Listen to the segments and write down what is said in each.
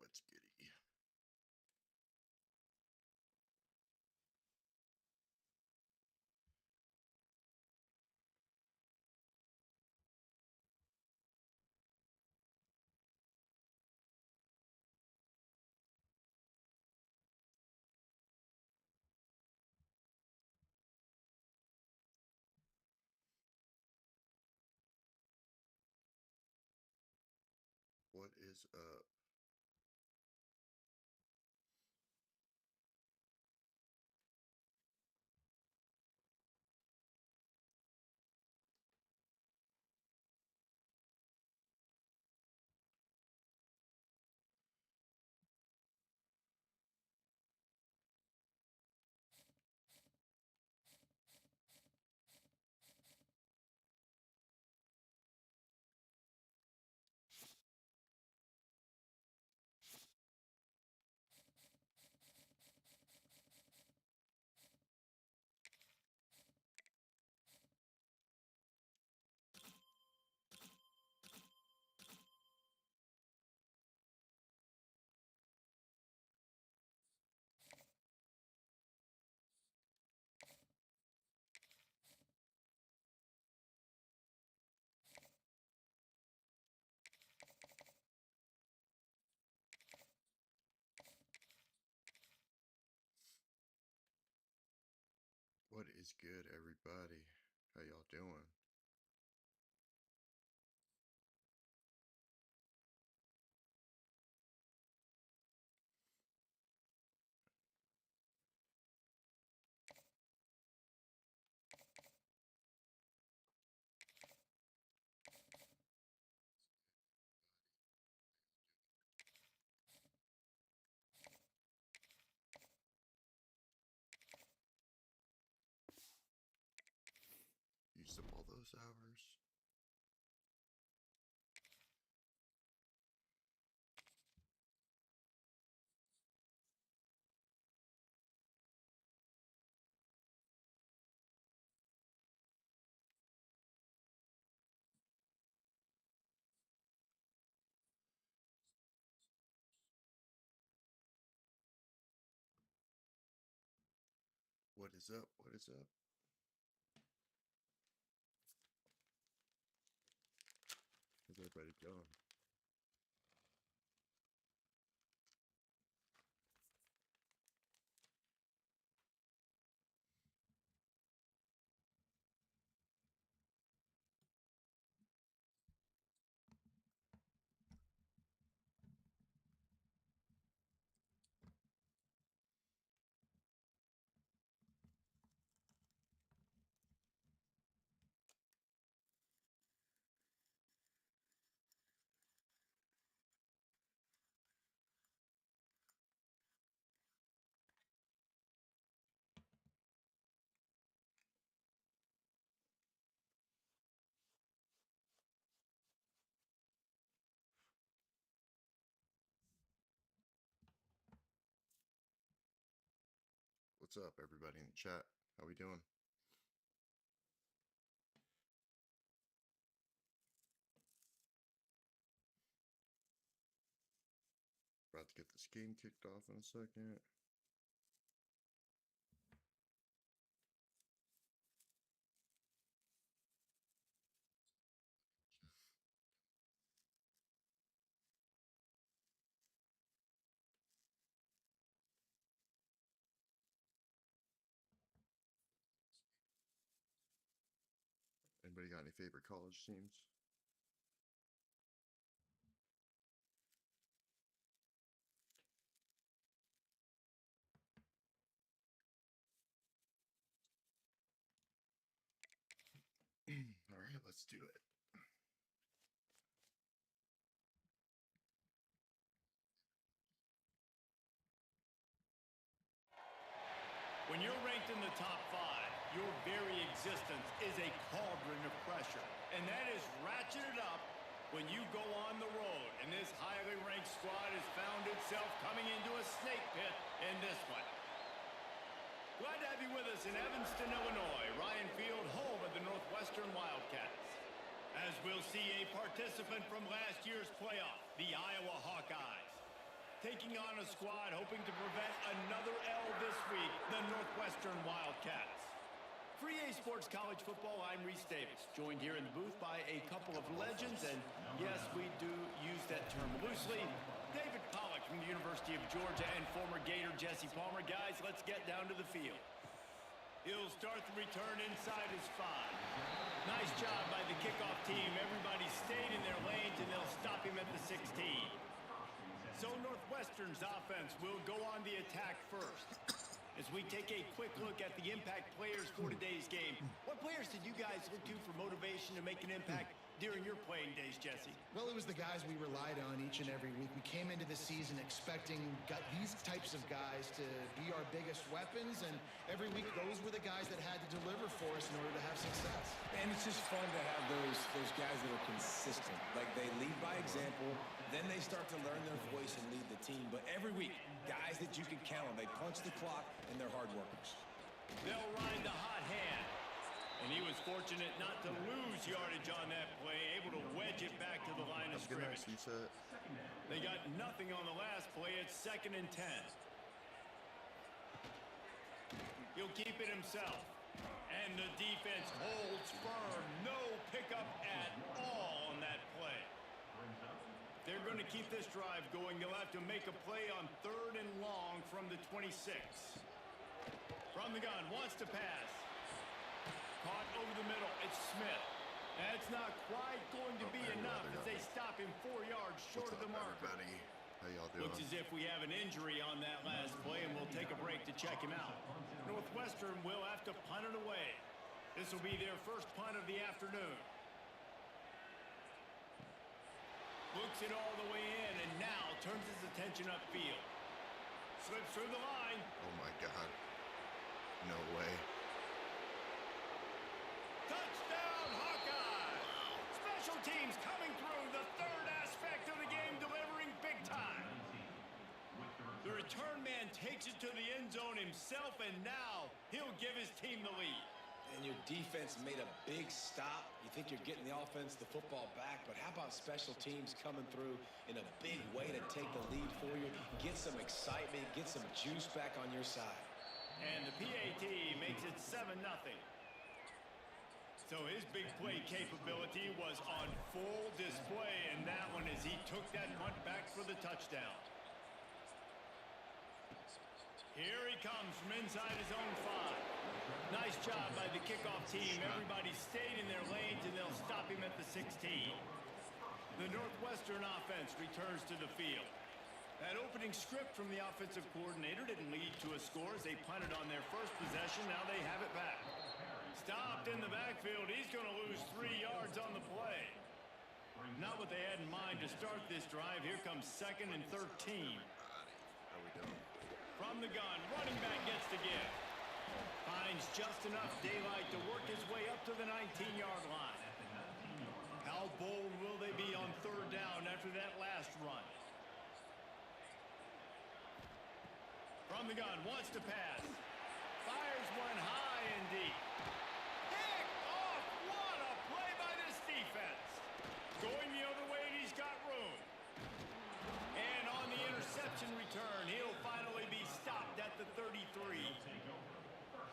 Let's giddy. What is up? What is good, everybody? How y'all doing? Used up all those hours. What is up? What is up? How's everybody going? What's up, everybody in the chat? How we doing? About to get this game kicked off in a second. Anybody got any favorite college teams? All right, let's do it. When you're ranked in the top 5, your very existence is a cauldron of pressure. And that is ratcheted up when you go on the road. And this highly ranked squad has found itself coming into a snake pit in this one. Glad to have you with us in Evanston, Illinois. Ryan Field, home of the Northwestern Wildcats. As we'll see a participant from last year's playoff, the Iowa Hawkeyes. taking on a squad hoping to prevent another L this week, the Northwestern Wildcats. For EA Sports College Football, I'm Reese Davis, joined here in the booth by a couple of legends, and yes, we do use that term loosely. David Pollock from the University of Georgia and former Gator Jesse Palmer. Guys, let's get down to the field. He'll start the return inside his 5. Nice job by the kickoff team. Everybody stayed in their lanes, and they'll stop him at the 16. So Northwestern's offense will go on the attack first. As we take a quick look at the impact players for today's game, what players did you guys look to for motivation to make an impact during your playing days, Jesse? Well, it was the guys we relied on each and every week. We came into the season expecting these types of guys to be our biggest weapons, and every week those were the guys that had to deliver for us in order to have success. And it's just fun to have those guys that are consistent. Like, they lead by example, then they start to learn their voice and lead the team. But every week, guys that you can count on, they punch the clock, and they're hard workers. They'll ride the hot hand. And he was fortunate not to lose yardage on that play, able to wedge it back to the line of scrimmage. They got nothing on the last play. It's 2nd and 10. He'll keep it himself. And the defense holds firm. No pickup at all on that play. They're going to keep this drive going. They'll have to make a play on 3rd and long from the 26. From the gun, wants to pass. Caught over the middle. It's Smith. That's not quite going to be enough as they stop him 4 yards short of the marker. How y'all doing? Looks as if we have an injury on that last play, and we'll take a break to check him out. Northwestern will have to punt it away. This will be their first punt of the afternoon. Looks it all the way in, and now turns his attention upfield. Slips through the line. Oh my God. No way. Touchdown, Hawkeye! Special teams coming through, the third aspect of the game, delivering big time. The return man takes it to the end zone himself, and now he'll give his team the lead. And your defense made a big stop. You think you're getting the offense, the football back, but how about special teams coming through in a big way to take the lead for you, get some excitement, get some juice back on your side. And the PAT makes it 7-0. So his big play capability was on full display, and that one as he took that punt back for the touchdown. Here he comes from inside his own 5. Nice job by the kickoff team. Everybody stayed in their lanes, and they'll stop him at the 16. The Northwestern offense returns to the field. That opening script from the offensive coordinator didn't lead to a score as they punted on their first possession. Now they have it back. Stopped in the backfield. He's going to lose 3 yards on the play. Not what they had in mind to start this drive. Here comes 2nd and 13. How we doing? From the gun, running back gets the give. Finds just enough daylight to work his way up to the 19-yard line. How bold will they be on 3rd down after that last run? From the gun, wants to pass. Fires one high and deep. Picked off! What a play by this defense. Going the other way, and he's got room. And on the interception return, he'll finally be stopped at the 33.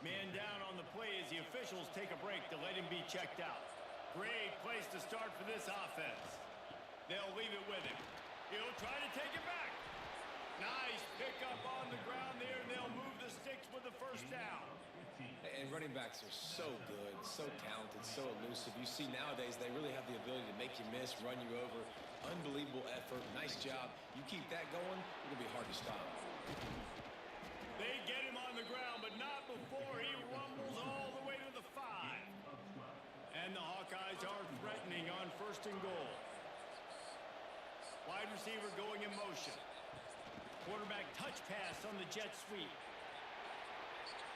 Man down on the play as the officials take a break to let him be checked out. Great place to start for this offense. They'll leave it with him. He'll try to take it back. Nice pickup on the ground there, and they'll move the sticks with the first down. And running backs are so good, so talented, so elusive. You see nowadays they really have the ability to make you miss, run you over. Unbelievable effort. Nice job. You keep that going, it'll be hard to stop. They get him on the ground, but not before he rumbles all the way to the 5. And the Hawkeyes are threatening on 1st and goal. Wide receiver going in motion. Quarterback touch pass on the jet sweep.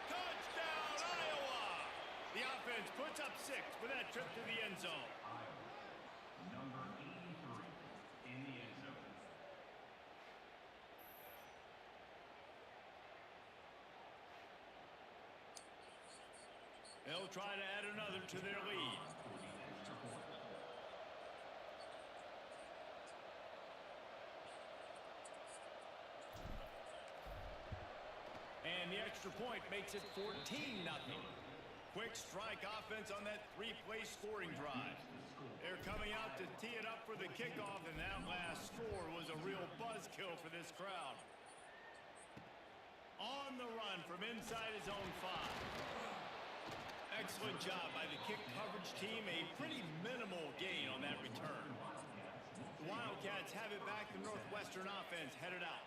Touchdown, Iowa! The offense puts up 6 for that trip to the end zone. Number 83 in the end zone. They'll try to add another to their lead. And the extra point makes it 14-0. Quick strike offense on that three-play scoring drive. They're coming out to tee it up for the kickoff, and that last score was a real buzzkill for this crowd. On the run from inside his own 5. Excellent job by the kick coverage team. A pretty minimal gain on that return. The Wildcats have it back. The Northwestern offense headed out.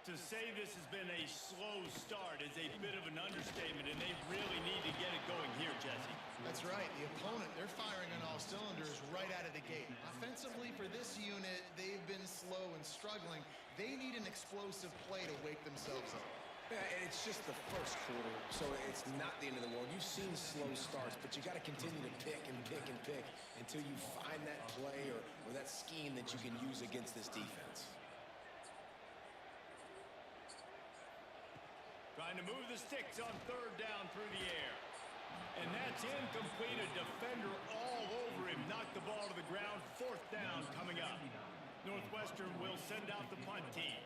To say this has been a slow start is a bit of an understatement, and they really need to get it going here, Jesse. That's right. The opponent, they're firing on all cylinders right out of the gate. Offensively, for this unit, they've been slow and struggling. They need an explosive play to wake themselves up. Yeah, and it's just the first quarter, so it's not the end of the world. You've seen slow starts, but you got to continue to pick and pick and pick until you find that play or that scheme that you can use against this defense. Trying to move the sticks on third down through the air. And that's incomplete. A defender all over him. Knocked the ball to the ground. Fourth down coming up. Northwestern will send out the punt team.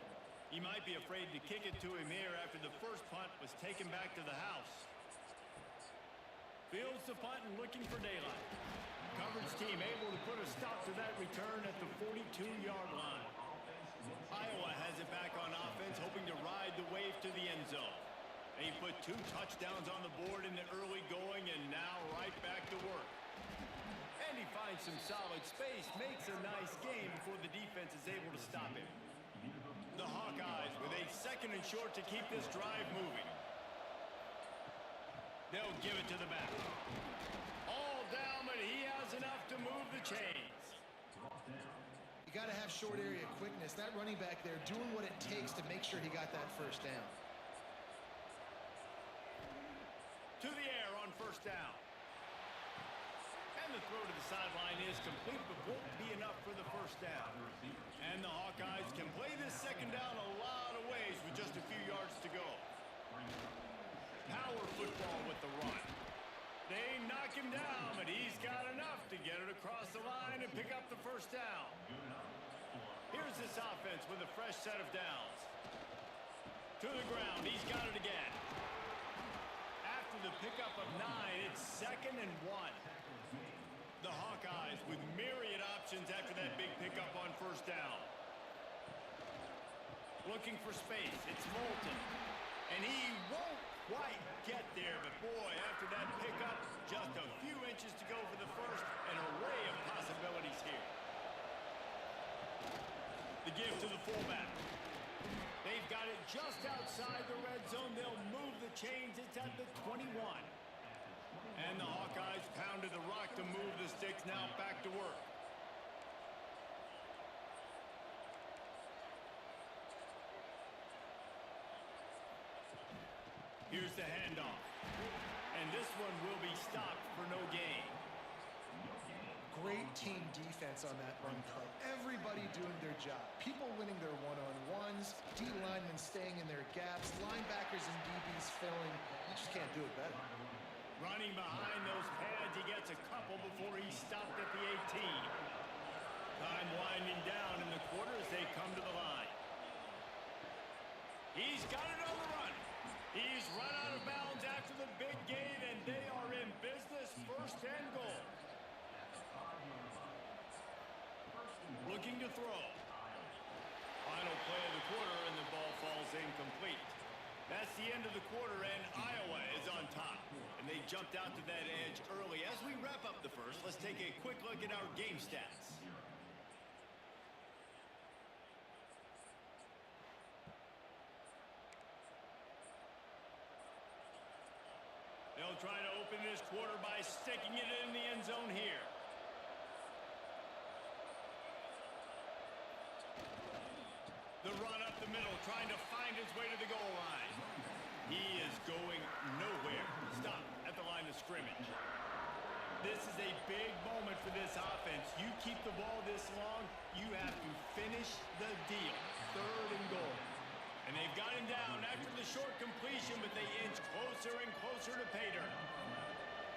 He might be afraid to kick it to him here after the first punt was taken back to the house. Fields the punt and looking for daylight. Coverage team able to put a stop to that return at the 42-yard line. Iowa has it back on offense, hoping to ride the wave to the end zone. They put 2 touchdowns on the board in the early going, and now right back to work. And he finds some solid space, makes a nice game before the defense is able to stop him. The Hawkeyes with a second and short to keep this drive moving. They'll give it to the back. All down, but he has enough to move the chains. You got to have short area quickness. That running back there doing what it takes to make sure he got that first down. To the air on first down. And the throw to the sideline is complete, but won't be enough for the first down. And the Hawkeyes can play this second down a lot of ways with just a few yards to go. Power football with the run. They knock him down, but he's got enough to get it across the line and pick up the first down. Here's this offense with a fresh set of downs. To the ground, he's got it again. After the pickup of 9, it's 2nd and 1. The Hawkeyes with myriad options after that big pickup on first down. Looking for space, it's Moulton. And he won't quite get there, but boy, after that pickup, just a few inches to go for the first. An array of possibilities here. The give to the fullback. They've got it just outside the red zone. They'll move the chains. It's at the 21. And the Hawkeyes pounded the rock to move the sticks. Now back to work. Here's the handoff. And this one will be stopped for no gain. Great team defense on that run play. Everybody doing their job. People winning their one-on-ones, D linemen staying in their gaps, linebackers and DBs filling. You just can't do it better. Running behind those pads, he gets a couple before he stopped at the 18. Time winding down in the quarter as they come to the line. He's got it on the run. He's run out of bounds after the big gain, and they are in business. 1st and goal. Looking to throw. Final play of the quarter, and the ball falls incomplete. That's the end of the quarter, and Iowa is on top. And they jumped out to that edge early. As we wrap up the first, let's take a quick look at our game stats. They'll try to open this quarter by sticking it in the end zone here. The run up the middle, trying to find his way to the goal line. He is going nowhere. Stop at the line of scrimmage. This is a big moment for this offense. You keep the ball this long, you have to finish the deal. 3rd and goal. And they've got him down after the short completion, but they inch closer and closer to pay dirt.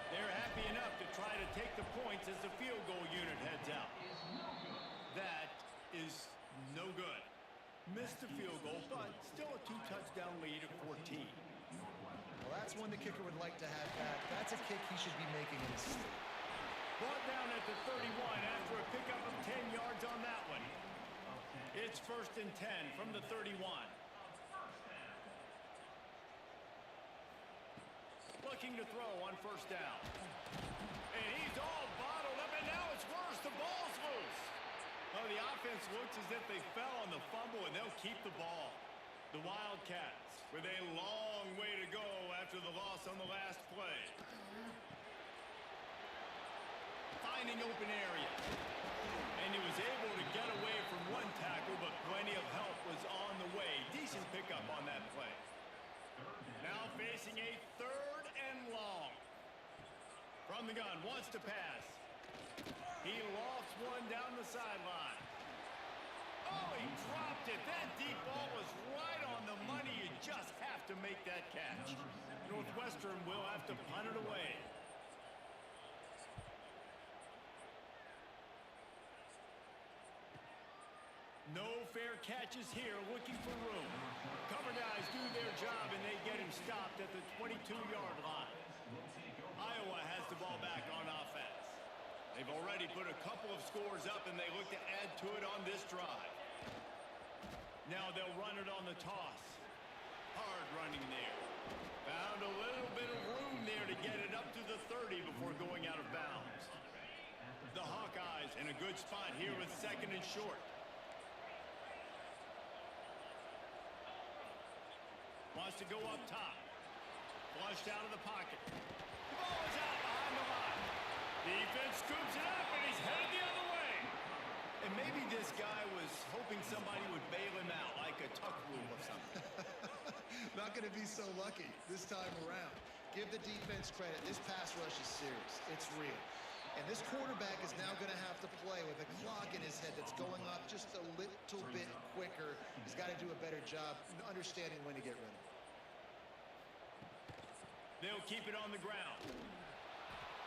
They're happy enough to try to take the points as the field goal unit heads out. That is no good. Missed the field goal, but still a 2-touchdown lead at 14. That's one the kicker would like to have back. That's a kick he should be making in his sleep. Brought down at the 31 after a pickup of 10 yards on that one. It's 1st and 10 from the 31. Looking to throw on 1st down. And he's all bottled up, and now it's worse. The ball's loose. Well, the offense looks as if they fell on the fumble, and they'll keep the ball. The Wildcats with a long way to go after the loss on the last play. Finding open area. And he was able to get away from one tackle, but plenty of help was on the way. Decent pickup on that play. Now facing a 3rd and long. From the gun, wants to pass. He lofts one down the sideline. Oh, he dropped it. That deep ball was right on the money. You just have to make that catch. Northwestern will have to punt it away. No fair catches here, looking for room. Cover guys do their job, and they get him stopped at the 22-yard line. Iowa has the ball back on offense. They've already put a couple of scores up, and they look to add to it on this drive. Now they'll run it on the toss. Hard running there. Found a little bit of room there to get it up to the 30 before going out of bounds. The Hawkeyes in a good spot here with 2nd and short. Wants to go up top. Flushed out of the pocket. The ball is out behind the line. Defense scoops it up, and he's headed the other way. And maybe this guy was hoping somebody would bail him out, like a tuck rule or something. Not going to be so lucky this time around. Give the defense credit. This pass rush is serious. It's real. And this quarterback is now going to have to play with a clock in his head that's going up just a little bit quicker. He's got to do a better job understanding when to get rid of it. They'll keep it on the ground.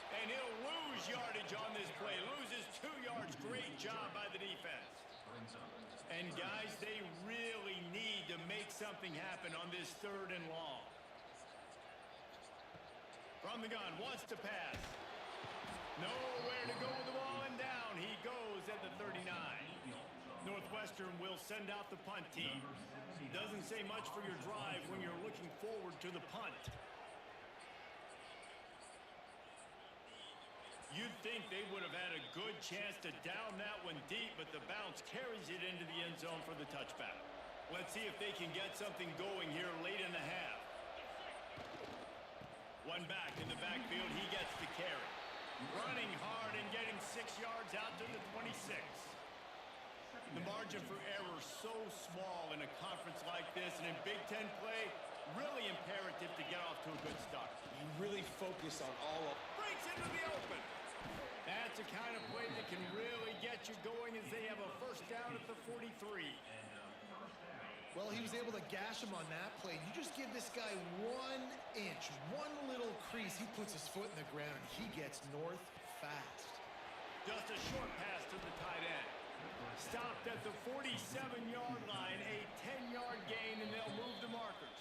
And he'll lose yardage on this play. Loses 2 yards. Great job by the defense. And guys, they really need to make something happen on this 3rd and long. From the gun, wants to pass. Nowhere to go with the ball, and down he goes at the 39. Northwestern will send out the punt team. Doesn't say much for your drive when you're looking forward to the punt. You'd think they would have had a good chance to down that one deep, but the bounce carries it into the end zone for the touchback. Let's see if they can get something going here late in the half. One back in the backfield, he gets the carry. Running hard and getting 6 yards out to the 26. The margin for error so small in a conference like this, and in Big Ten play, really imperative to get off to a good start. You really focus on all of... Breaks into the open. That's the kind of play that can really get you going as they have a 1st down at the 43. Well, he was able to gash him on that play. You just give this guy 1 inch, one little crease. He puts his foot in the ground. He gets north fast. Just a short pass to the tight end. Stopped at the 47-yard line. A 10-yard gain, and they'll move the markers.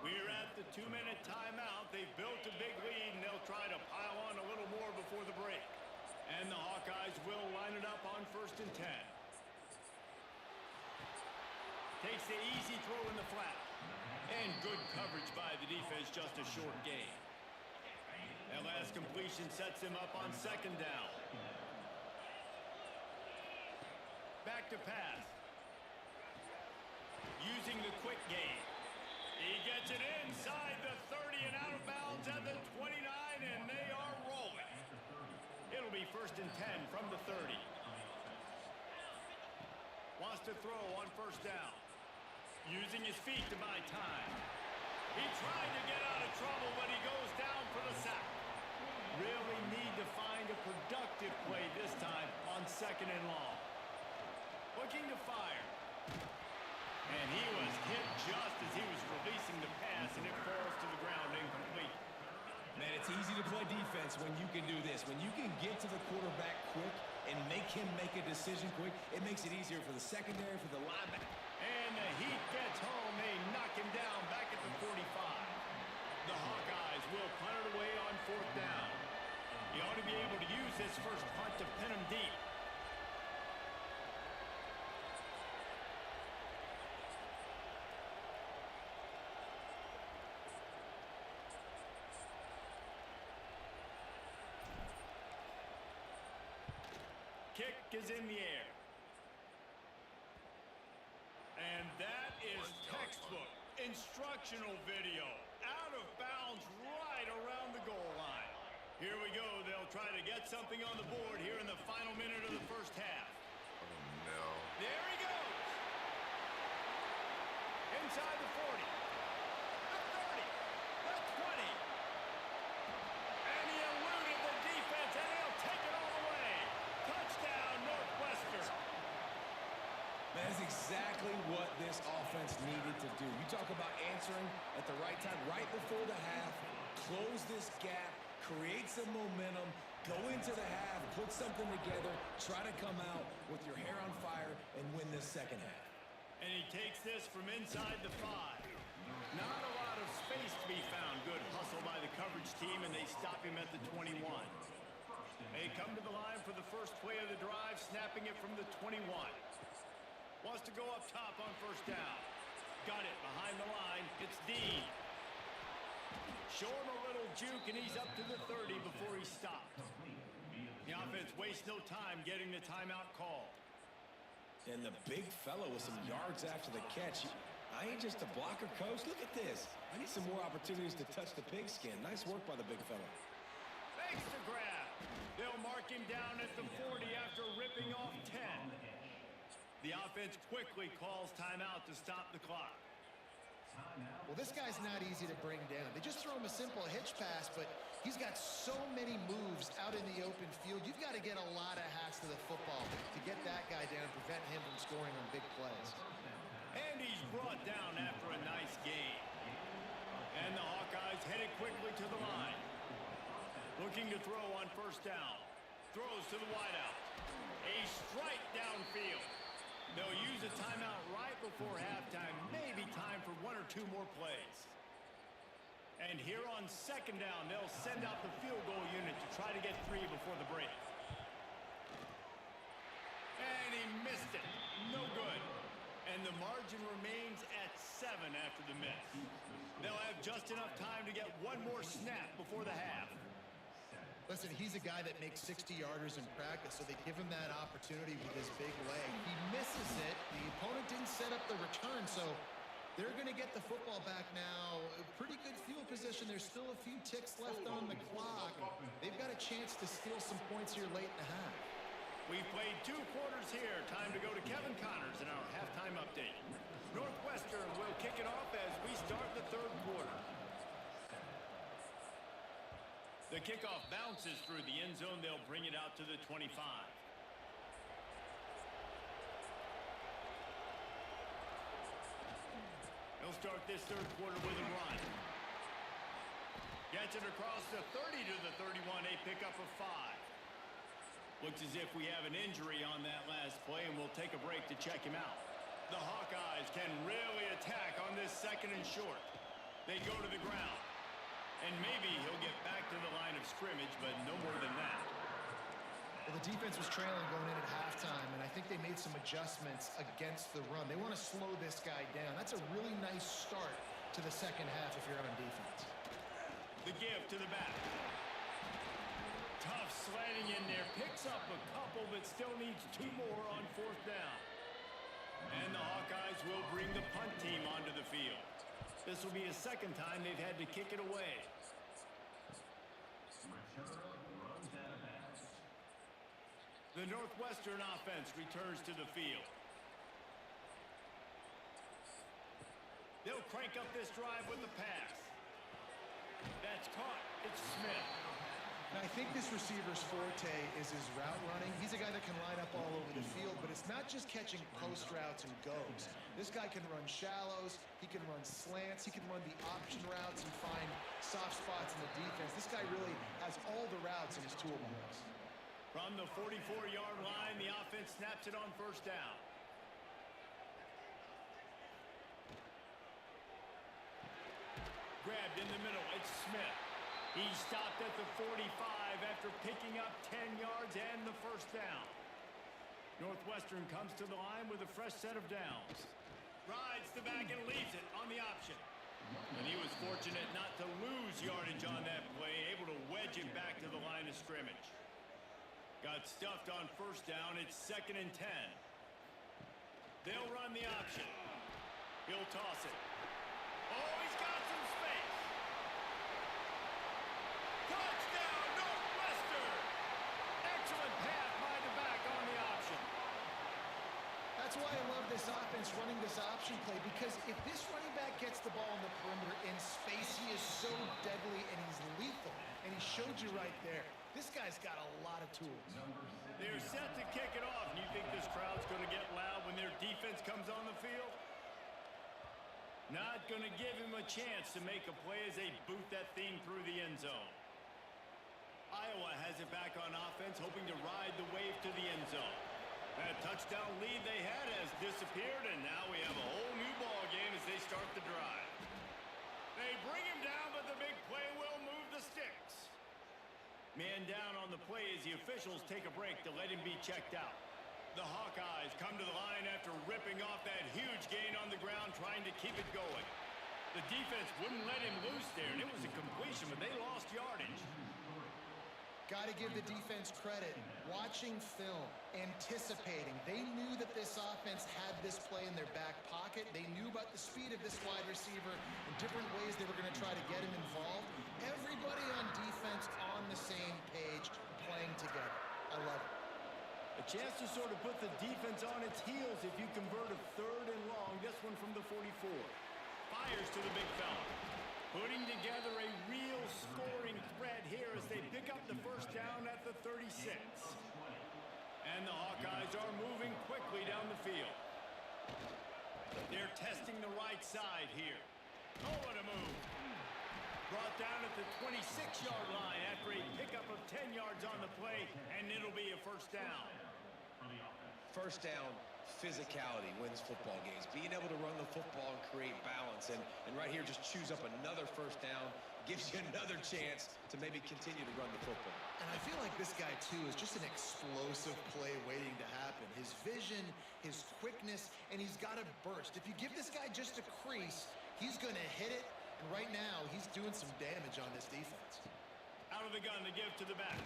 We're at the 2-minute timeout. They've built a big lead, and they'll try to pile on a little more before the break. And the Hawkeyes will line it up on 1st and 10. Takes the easy throw in the flat. And good coverage by the defense, just a short gain. That last completion sets him up on 2nd down. Back to pass. Using the quick game. He gets it inside the 30 and out of bounds at the 29, and they are rolling. It'll be 1st and 10 from the 30. Wants to throw on 1st down. Using his feet to buy time. He tried to get out of trouble, but he goes down for the sack. Really need to find a productive play this time on 2nd and long. Looking to fire. And he was hit just as he was releasing the pass, and it falls to the ground incomplete. Man, it's easy to play defense when you can do this. When you can get to the quarterback quick and make him make a decision quick, it makes it easier for the secondary, for the linebacker. And the Heat gets home. They knock him down back at the 45. is in the air. And that is textbook instructional video. Out of bounds right around the goal line. Here we go. They'll try to get something on the board here in the final minute of the first half. Oh, no. There he goes. Inside the 40. The 30. The 20. And he eluded the defense, and he'll take it all the way. Touchdown, Northwestern. That's exactly what this offense needed to do. You talk about answering at the right time, right before the half, close this gap, create some momentum, go into the half, put something together, try to come out with your hair on fire and win this second half. And he takes this from inside the 5. Not a lot of space to be found. Good hustle by the coverage team, and they stop him at the 21. They come to the line for the first play of the drive, snapping it from the 21. Wants to go up top on first down. Got it behind the line. It's Dean. Show him a little juke, and he's up to the 30 before he stopped. The offense wastes no time getting the timeout call. And the big fellow with some yards after the catch. I ain't just a blocker, coach. Look at this. I need some more opportunities to touch the pigskin. Nice work by the big fella. Thanks to grab. They'll mark him down at the 40 after ripping off 10. The offense quickly calls timeout to stop the clock. Well, this guy's not easy to bring down. They just throw him a simple hitch pass, but he's got so many moves out in the open field. You've got to get a lot of hats to the football to get that guy down, prevent him from scoring on big plays. And he's brought down after a nice gain. And the Hawkeyes headed quickly to the line. Looking to throw on first down. Throws to the wideout. A strike downfield. They'll use a timeout right before halftime. Maybe time for 1 or 2 more plays. And here on second down, they'll send out the field goal unit to try to get 3 before the break. And he missed it. No good. And the margin remains at 7 after the miss. They'll have just enough time to get 1 more snap before the half. Listen, he's a guy that makes 60-yarders in practice, so they give him that opportunity with his big leg. He misses it. The opponent didn't set up the return, so they're going to get the football back now. Pretty good field position. There's still a few ticks left on the clock. They've got a chance to steal some points here late in the half. We've played 2 quarters here. Time to go to Kevin Connors in our halftime update. Northwestern will kick it off as we start the 3rd quarter. The kickoff bounces through the end zone. They'll bring it out to the 25. They'll start this 3rd quarter with a run. Gets it across the 30 to the 31. A pickup of 5. Looks as if we have an injury on that last play, and we'll take a break to check him out. The Hawkeyes can really attack on this 2nd and short. They go to the ground. And maybe he'll get back to the line of scrimmage, but no more than that. Well, the defense was trailing going in at halftime, and I think they made some adjustments against the run. They want to slow this guy down. That's a really nice start to the second half if you're on defense. The give to the back. Tough sliding in there. Picks up a couple, but still needs 2 more on 4th down. And the Hawkeyes will bring the punt team onto the field. This will be a 2nd time they've had to kick it away. The Northwestern offense returns to the field. They'll crank up this drive with the pass. That's caught. It's Smith. Now, I think this receiver's forte is his route running. He's a guy that can line up all over the field, but it's not just catching post routes and goes. This guy can run shallows, he can run slants, he can run the option routes and find soft spots in the defense. This guy really has all the routes in his toolbox. From the 44-yard line, the offense snaps it on first down. Grabbed in the middle, it's Smith. He stopped at the 45 after picking up 10 yards and the first down. Northwestern comes to the line with a fresh set of downs. Rides the back and leaves it on the option. And he was fortunate not to lose yardage on that play, able to wedge it back to the line of scrimmage. Got stuffed on first down. It's 2nd and 10. They'll run the option. He'll toss it. Oh, he's got some space. Touchdown, Northwestern. Excellent pass by the back on the option. That's why I love this offense running this option play, because if this running back gets the ball on the perimeter in space, he is so deadly and he's lethal. And he showed you right there. This guy's got a lot of tools. They're set to kick it off, and you think this crowd's going to get loud when their defense comes on the field? Not going to give him a chance to make a play as they boot that thing through the end zone. Iowa has it back on offense, hoping to ride the wave to the end zone. That touchdown lead they had has disappeared, and now we have a whole new ball game as they start the drive. They bring him down, but the big play will move the sticks. Man down on the play as the officials take a break to let him be checked out. The Hawkeyes come to the line after ripping off that huge gain on the ground, trying to keep it going. The defense wouldn't let him loose there, and it was a completion, but they lost yardage. Got to give the defense credit. Watching film, anticipating. They knew that this offense had this play in their back pocket. They knew about the speed of this wide receiver and different ways they were going to try to get him involved. Everybody on defense on the same page, playing together. I love it. A chance to sort of put the defense on its heels if you convert a 3rd and long. This one from the 44. Fires to the big fella. Putting together a real scoring threat here as they pick up the first down at the 36. And the Hawkeyes are moving quickly down the field. They're testing the right side here. Oh, what a move. Brought down at the 26-yard line after a pickup of 10 yards on the play, and it'll be a first down. First down, physicality wins football games. Being able to run the football and create balance. And right here, just choose up another first down. Gives you another chance to maybe continue to run the football. And I feel like this guy, too, is just an explosive play waiting to happen. His vision, his quickness, and he's got a burst. If you give this guy just a crease, he's going to hit it. And right now, he's doing some damage on this defense. Out of the gun to give to the back.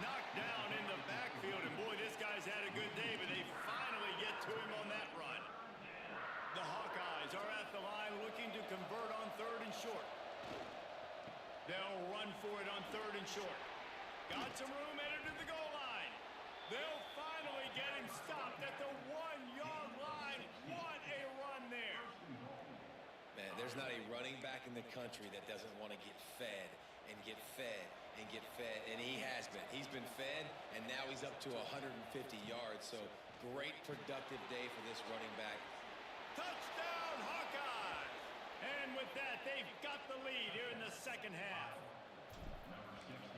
Knocked down in the backfield, and boy, this guy's had a good day, but they finally get to him on that run. The Hawkeyes are at the line looking to convert on 3rd and short. They'll run for it on 3rd and short. Got some room headed to the goal line. They'll finally get him stopped at the 1-yard line. What a run there. Man, there's not a running back in the country that doesn't want to get fed and get fed and get fed, and he has been. He's been fed, and now he's up to 150 yards, so great productive day for this running back. Touchdown, Hawkeyes! And with that, they've got the lead here in the second half.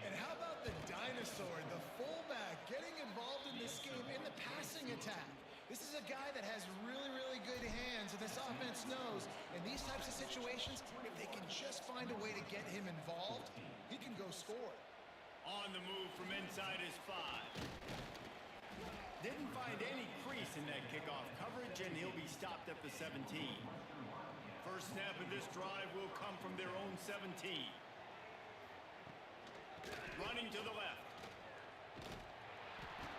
And how about the dinosaur, the fullback, getting involved in this game in the passing attack? This is a guy that has really, really good hands, and this offense knows in these types of situations, if they can just find a way to get him involved, he can go score. On the move from inside his 5. Didn't find any crease in that kickoff coverage, and he'll be stopped at the 17. First snap of this drive will come from their own 17. Running to the left.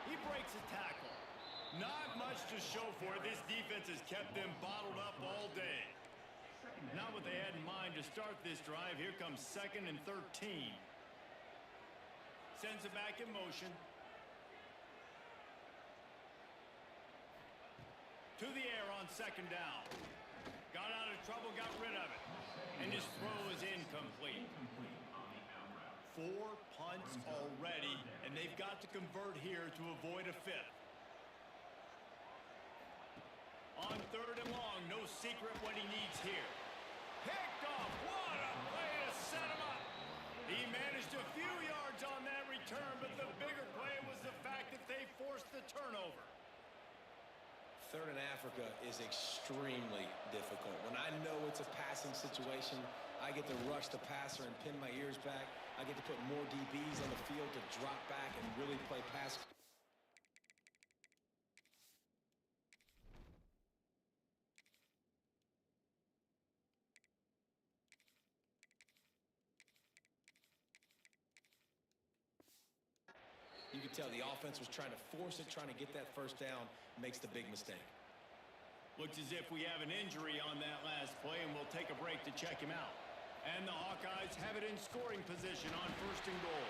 He breaks a tackle. Not much to show for it. This defense has kept them bottled up all day. Not what they had in mind to start this drive. Here comes 2nd and 13. Sends it back in motion. To the air on 2nd down. Got out of trouble, got rid of it. And his throw is incomplete. 4 punts already, and they've got to convert here to avoid a 5th. On 3rd and long, no secret what he needs here. Picked off. What a play to set him up. He managed a few yards on that return, but the bigger play was the fact that they forced the turnover. 3rd and Africa is extremely difficult. When I know it's a passing situation, I get to rush the passer and pin my ears back. I get to put more DBs on the field to drop back and really play pass. You can tell tell the offense was trying to force it, trying to get that first down, makes the big mistake. Looks as if we have an injury on that last play, and we'll take a break to check him out. And the Hawkeyes have it in scoring position on 1st and goal.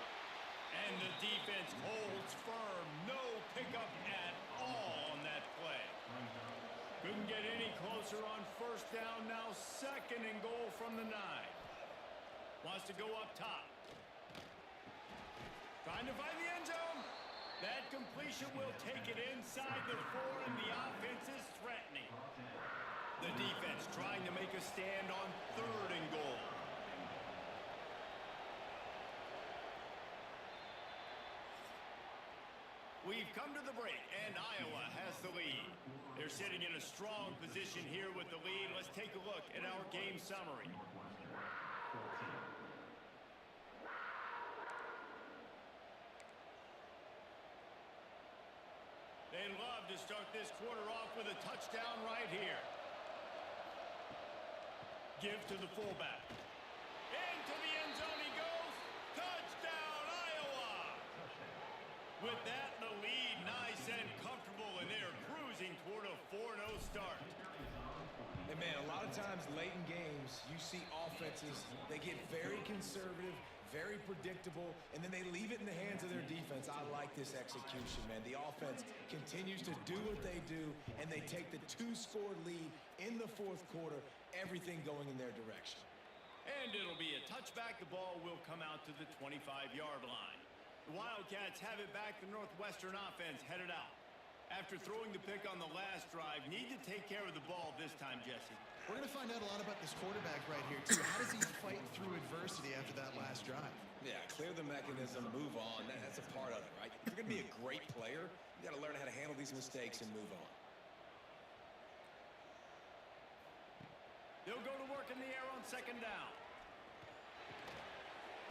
And the defense holds firm. No pickup at all on that play. Couldn't get any closer on 1st down. Now 2nd and goal from the 9. Wants to go up top. Trying to find the end zone. That completion will take it inside the 4, and the offense is threatening. The defense trying to make a stand on 3rd and goal. We've come to the break, and Iowa has the lead. They're sitting in a strong position here with the lead. Let's take a look at our game summary. They'd love to start this quarter off with a touchdown right here. Give to the fullback. Into the end zone he goes. Touchdown, Iowa! With that, the lead nice and comfortable, and they're cruising toward a 4-0 start. And man, a lot of times late in games, you see offenses, they get very conservative, very predictable, and then they leave it in the hands of their defense. I like this execution, man. The offense continues to do what they do, and they take the 2-score lead in the 4th quarter, everything going in their direction. And it'll be a touchback. The ball will come out to the 25-yard line. The Wildcats have it back. The Northwestern offense headed out. After throwing the pick on the last drive, need to take care of the ball this time, Jesse. We're going to find out a lot about this quarterback right here, too. How does he fight through adversity after that last drive? Yeah, clear the mechanism, move on. That's a part of it, right? If you're going to be a great player, you got to learn how to handle these mistakes and move on. They'll go to work in the air on 2nd down.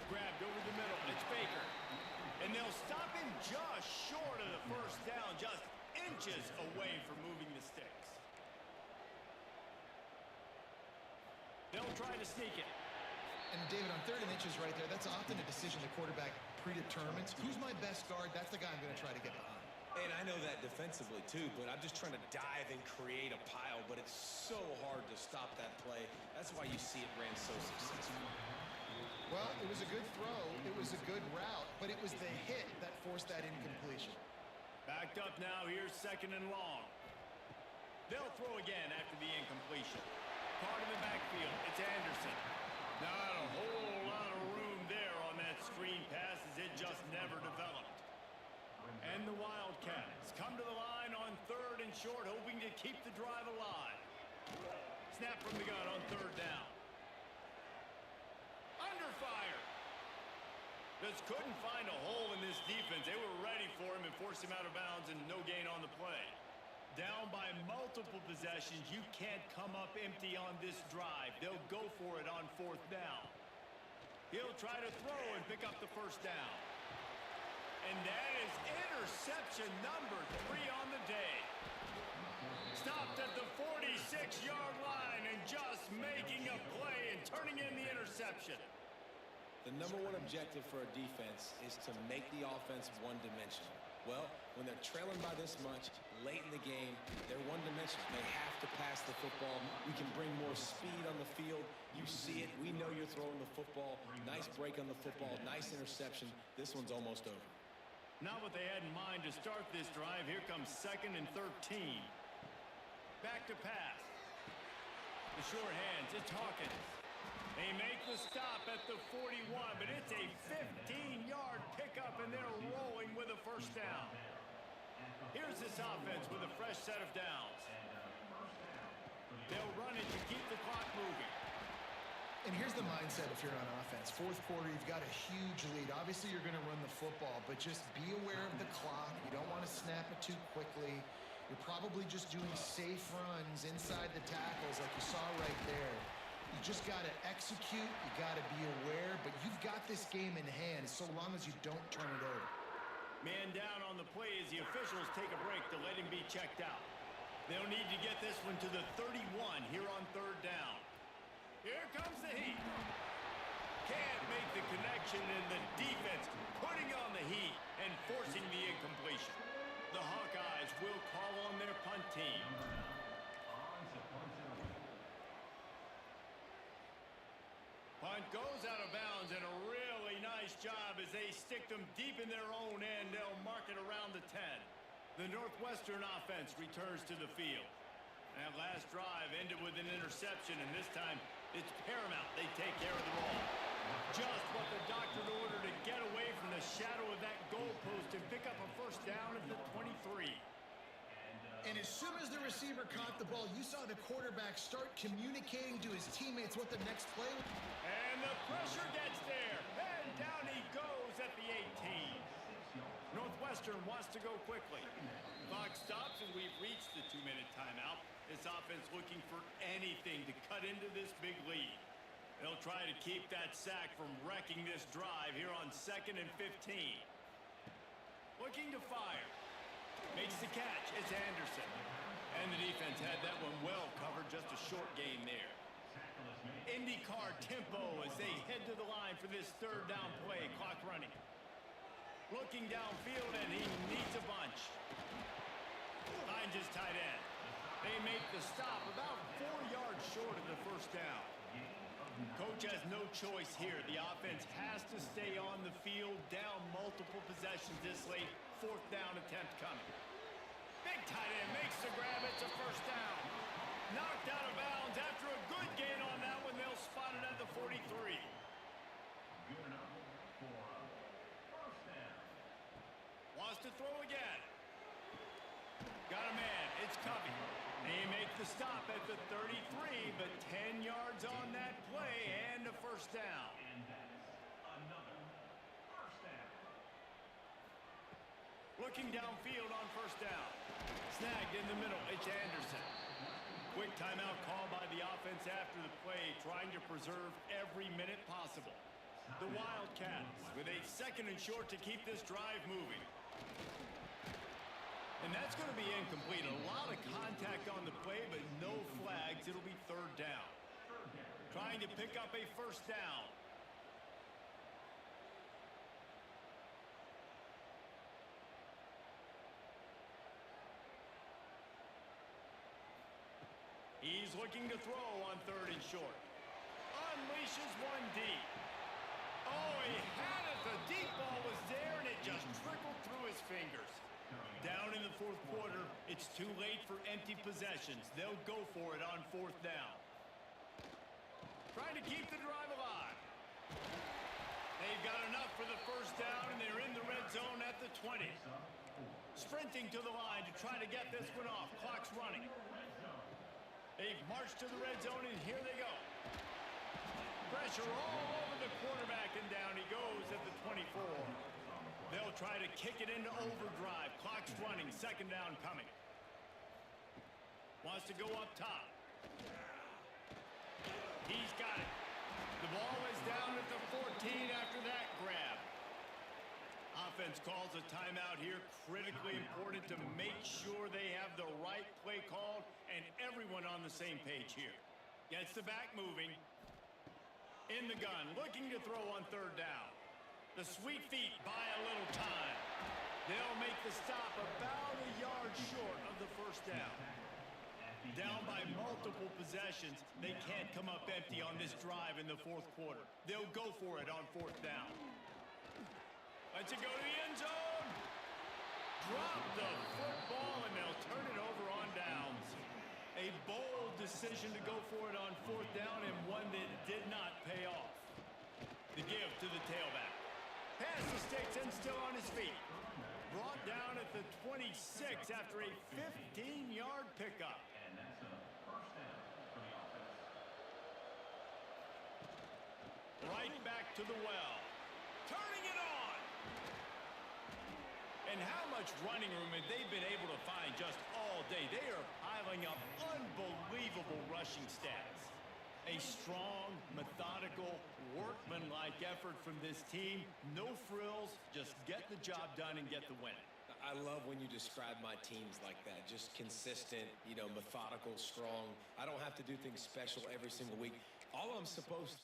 Grabbed over the middle. It's Baker. And they'll stop him just short of the 1st down, just inches away from moving the sticks. They'll try to sneak it. And David, on 3rd and inches right there, that's often a decision the quarterback predetermines. Who's my best guard? That's the guy I'm going to try to get behind. And I know that defensively, too, but I'm just trying to dive and create a pile, but it's so hard to stop that play. That's why you see it ran so successful. Well, it was a good throw. It was a good route, but it was the hit that forced that incompletion. Backed up now. Here's 2nd and long. They'll throw again after the incompletion. Part of the backfield. It's Anderson. Not a whole lot of room there on that screen pass as it just never developed. And the Wildcats come to the line on 3rd and short, hoping to keep the drive alive. Snap from the gun on 3rd down. Under fire. Just couldn't find a hole in this defense. They were ready for him and forced him out of bounds, and no gain on the play. Down by multiple possessions, you can't come up empty on this drive. They'll go for it on 4th down. He'll try to throw and pick up the 1st down. And that is interception number 3 on the day. Stopped at the 46-yard line and just making a play and turning in the interception. The number one objective for a defense is to make the offense one-dimensional. Well, when they're trailing by this much, late in the game, they're one-dimensional. They have to pass the football. We can bring more speed on the field. You see it. We know you're throwing the football. Nice break on the football. Nice interception. This one's almost over. Not what they had in mind to start this drive. Here comes 2nd and 13. Back to pass. The short hands. It's Hawkins. They make the stop at the 41, but it's a 15-yard pickup, and they're rolling with a 1st down. Here's this offense with a fresh set of downs. They'll run it to keep the clock moving. And here's the mindset if you're on offense. 4th quarter, you've got a huge lead. Obviously, you're going to run the football, but just be aware of the clock. You don't want to snap it too quickly. You're probably just doing safe runs inside the tackles like you saw right there. You just got to execute. You got to be aware, but you've got this game in hand so long as you don't turn it over. Man down on the play as the officials take a break to let him be checked out. They'll need to get this one to the 31 here on 3rd down. Here comes the heat. Can't make the connection, and the defense putting on the heat. and forcing the incompletion. The Hawkeyes will call on their punt team. Punt goes out of bounds, and a really nice job as they stick them deep in their own end. They'll mark it around the 10. The Northwestern offense returns to the field. That last drive ended with an interception, and this time it's paramount they take care of the ball. Just what the doctor ordered to get away from the shadow of that goalpost and pick up a first down at the 23. And as soon as the receiver caught the ball, you saw the quarterback start communicating to his teammates what the next play was. And the pressure gets there. And down he goes at the 18. Northwestern wants to go quickly. Clock stops, and we've reached the 2-minute timeout. This offense looking for anything to cut into this big lead. They'll try to keep that sack from wrecking this drive here on 2nd and 15. Looking to fire. Makes the catch. It's Anderson. And the defense had that one well covered. Just a short gain there. IndyCar tempo as they head to the line for this 3rd down play. Clock running. Looking downfield, and he needs a bunch. Finds his tight end. They make the stop about 4 yards short of the first down. Coach has no choice here. The offense has to stay on the field, down multiple possessions this late. 4th down attempt coming. Big tight end makes the grab. It's a first down. Knocked out of bounds after a good gain on that one. They'll spot it at the 43. Good enough for a first down. Wants to throw again. Got a man. It's Covey. They make the stop at the 33, but 10 yards on that play and a first down. And that's another first down. Looking downfield on first down. Snagged in the middle. It's Anderson. Quick timeout call by the offense after the play, trying to preserve every minute possible. The Wildcats with a 2nd and short to keep this drive moving. And that's going to be incomplete. A lot of contact on the play, but no flags. It'll be 3rd down. Trying to pick up a first down. He's looking to throw on 3rd and short. Unleashes one deep. Oh, he had it. The deep ball was there, and it just trickled through his fingers. Down in the 4th quarter, it's too late for empty possessions. They'll go for it on 4th down. Trying to keep the drive alive. They've got enough for the first down, and they're in the red zone at the 20. Sprinting to the line to try to get this one off. Clock's running. They've marched to the red zone, and here they go. Pressure all over the quarterback, and down he goes at the 24. They'll try to kick it into overdrive. Clock's running. 2nd down coming. Wants to go up top. He's got it. The ball is down at the 14 after that grab. Offense calls a timeout here. Critically important to make sure they have the right play called and everyone on the same page here. Gets the back moving. In the gun. Looking to throw on 3rd down. The sweet feet buy a little time. They'll make the stop about a yard short of the first down. Down by multiple possessions, they can't come up empty on this drive in the 4th quarter. They'll go for it on 4th down. Lets it go to the end zone. Drop the football, and they'll turn it over on downs. A bold decision to go for it on 4th down, and one that did not pay off. The give to the tailback. Pass the sticks and still on his feet. Brought down at the 26 after a 15-yard pickup. And that's a first down for the offense. Right back to the well. Turning it on. And how much running room have they been able to find just all day? They are piling up unbelievable rushing stats. A strong, methodical, workmanlike effort from this team. No frills, just get the job done and get the win. I love when you describe my teams like that. Just consistent, methodical, strong. I don't have to do things special every single week. All I'm supposed